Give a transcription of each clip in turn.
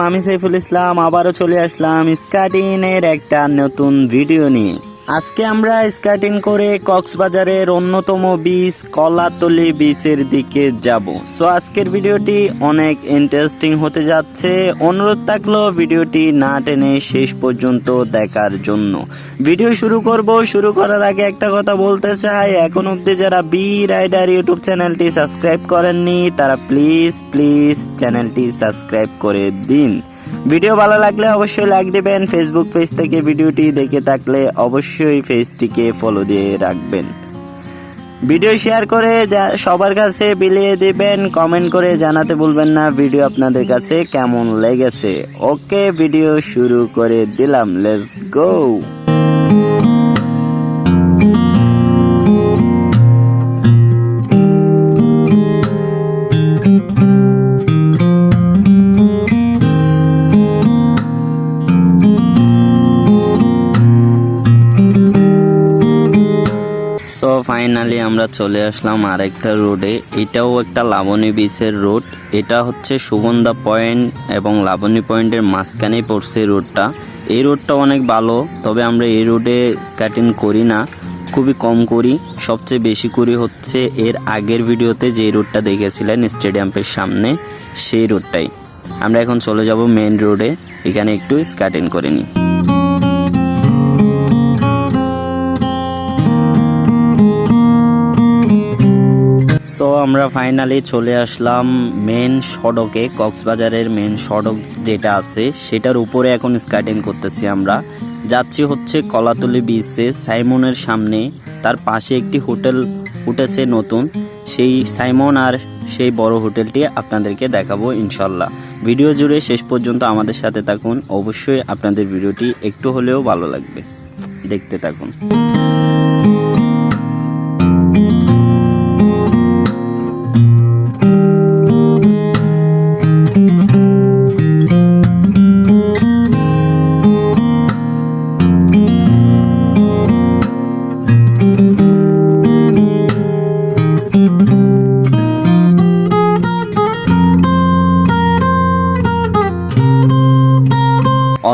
আমি সাইফুল ইসলাম আবারও চলে আসলাম স্কাটিনের একটা নতুন ভিডিও নিয়ে। আজকে আমরা স্কাটিং করে কক্সবাজারের অন্যতম বিচ কলাতলি বিচের দিকে যাব। সো আজকের ভিডিওটি অনেক ইন্টারেস্টিং হতে যাচ্ছে। অনুরোধ থাকলো ভিডিওটি না টেনে শেষ পর্যন্ত দেখার জন্য। ভিডিও শুরু করার আগে একটা কথা বলতে চাই, এখন অবধি যারা বি রাইডার ইউটিউব চ্যানেলটি সাবস্ক্রাইব করেননি তারা প্লিজ চ্যানেলটি সাবস্ক্রাইব করে দিন। ভিডিও ভালো লাগলে অবশ্যই লাইক দিবেন। ফেসবুক পেজ থেকে ভিডিওটি দেখে থাকলে অবশ্যই পেজটিকে ফলো দিয়ে রাখবেন। ভিডিও শেয়ার করে সবার কাছে বিলিয়ে দিবেন। কমেন্ট করে জানাতে ভুলবেন না ভিডিও আপনাদের কাছে কেমন লেগেছে। ওকে, ভিডিও শুরু করে দিলাম, লেটস গো। সো ফাইনালি আমরা চলে আসলাম আরেকটা রোডে। এটাও একটা লাবণী বিচের রোড। এটা হচ্ছে সুগন্ধা পয়েন্ট এবং লাবণী পয়েন্টের মাঝখানেই পড়ছে রোডটা। এই রোডটা অনেক ভালো, তবে আমরা এই রোডে স্কেটিং করি না, খুবই কম করি। সবচেয়ে বেশি করি হচ্ছে এর আগের ভিডিওতে যে রোডটা দেখেছিলেন স্টেডিয়ামের সামনে, সেই রোডটাই। আমরা এখন চলে যাব মেইন রোডে, এখানে একটু স্কেটিং করে নিই। সো আমরা ফাইনালি চলে আসলাম মেন সড়কে। কক্সবাজারের মেন সড়ক যেটা আছে সেটার উপরে এখন স্কেটিং করতেছি। আমরা যাচ্ছি হচ্ছে কলাতলি বিচে, সাইমনের সামনে। তার পাশে একটি হোটেল উঠেছে নতুন, সেই সাইমন আর সেই বড় হোটেলটি আপনাদেরকে দেখাবো ইনশাল্লাহ। ভিডিও জুড়ে শেষ পর্যন্ত আমাদের সাথে থাকুন। অবশ্যই আপনাদের ভিডিওটি একটু হলেও ভালো লাগবে, দেখতে থাকুন।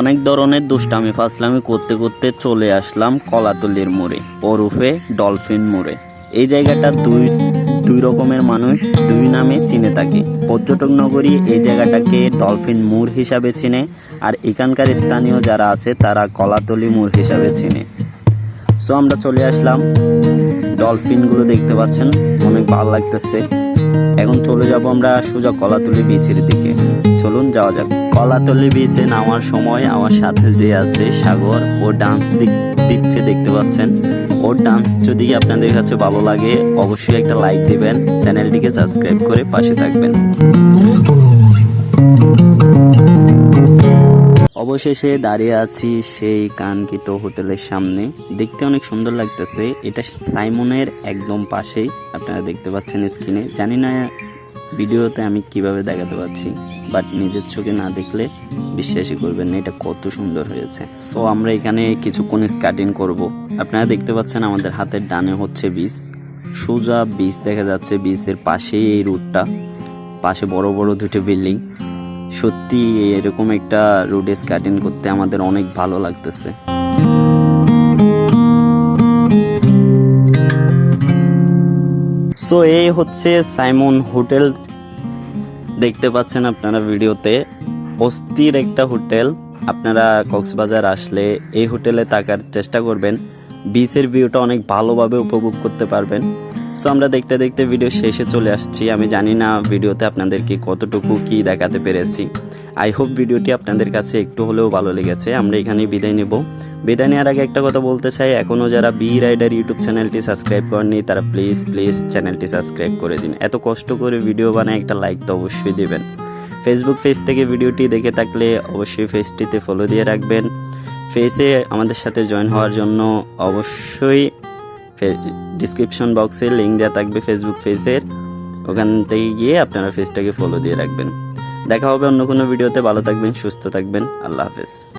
অনেক ধরনের দুষ্টামি ফাসলামি করতে করতে চলে আসলাম কলাতলির মোড়ে, ওরফে ডলফিন মোড়ে। এই জায়গাটা দুই রকমের মানুষ দুই নামে চিনে থাকে। পর্যটক নগরী এই জায়গাটাকে ডলফিন মোড় হিসাবে চিনে, আর এখানকার স্থানীয় যারা আছে তারা কলাতলি মোড় হিসাবে চিনে। সো আমরা চলে আসলাম, ডলফিনগুলো দেখতে পাচ্ছেন, অনেক ভালো লাগতেছে। এখন চলে যাব আমরা সোজা কলাতলি বিচের দিকে। চলুন যাওয়া যাক। কলাতলি বিচে নামার সময় আমার সাথে যে আছে সাগর, ও ডান্স দিচ্ছে দেখতে পাচ্ছেন। ওর ডান্স যদি আপনাদের কাছে ভালো লাগে অবশ্যই একটা লাইক দিবেন, চ্যানেলটিকে সাবস্ক্রাইব করে পাশে থাকবেন। অবশেষে দাঁড়িয়ে আছি সেই কাঙ্ক্ষিত হোটেলের সামনে। দেখতে অনেক সুন্দর লাগতেছে। এটা সাইমনের একদম পাশেই, আপনারা দেখতে পাচ্ছেন স্ক্রিনে। জানি না ভিডিওতে আমি কিভাবে দেখাতে পারছি, বাট নিজের চোখে না দেখলে বিশ্বাসই করবেন না এটা কত সুন্দর হয়েছে। সো আমরা এখানে কিছুক্ষণ স্কেটিং করব। আপনারা দেখতে পাচ্ছেন আমাদের হাতের ডানে হচ্ছে বিচ, সোজা বিচ দেখা যাচ্ছে। বিচের পাশেই এই রুটটা, পাশে বড় বড় দুটো বিল্ডিং। সত্যি এরকম একটা রোডে স্কেটিং করতে আমাদের অনেক ভালো লাগতেছে। সো এই হচ্ছে সাইমন হোটেল, দেখতে পাচ্ছেন আপনারা ভিডিওতে। অস্থির একটা হোটেল। আপনারা কক্সবাজার আসলে এই হোটেলে থাকার চেষ্টা করবেন, বিচের ভিউটা অনেক ভালোভাবে উপভোগ করতে পারবেন। সো আমরা দেখতে দেখতে ভিডিও শেষে চলে আসছি। আমি জানি না ভিডিওতে আপনাদেরকে কতটুকু কি দেখাতে পেরেছি। আই হোপ ভিডিওটি আপনাদের কাছে একটু হলেও ভালো লেগেছে। আমরা এখানেই বিদায় নেব। বিদায় নেওয়ার আগে একটা কথা বলতে চাই, এখনও যারা বি রাইডার ইউটিউব চ্যানেলটি সাবস্ক্রাইব করেননি তারা প্লিজ চ্যানেলটি সাবস্ক্রাইব করে দিন। এত কষ্ট করে ভিডিও বানায় একটা লাইক তো অবশ্যই দেবেন। ফেসবুক পেজ থেকে ভিডিওটি দেখে থাকলে অবশ্যই পেজটিতে ফলো দিয়ে রাখবেন। পেজে আমাদের সাথে জয়েন হওয়ার জন্য অবশ্যই ডিসক্রিপশন বক্সে লিঙ্ক দেওয়া থাকবে ফেসবুক পেজের, ওখান থেকে গিয়ে আপনারা পেজটাকে ফলো দিয়ে রাখবেন। দেখা হবে অন্য কোনো ভিডিওতে। ভালো থাকবেন, সুস্থ থাকবেন, আল্লাহ হাফেজ।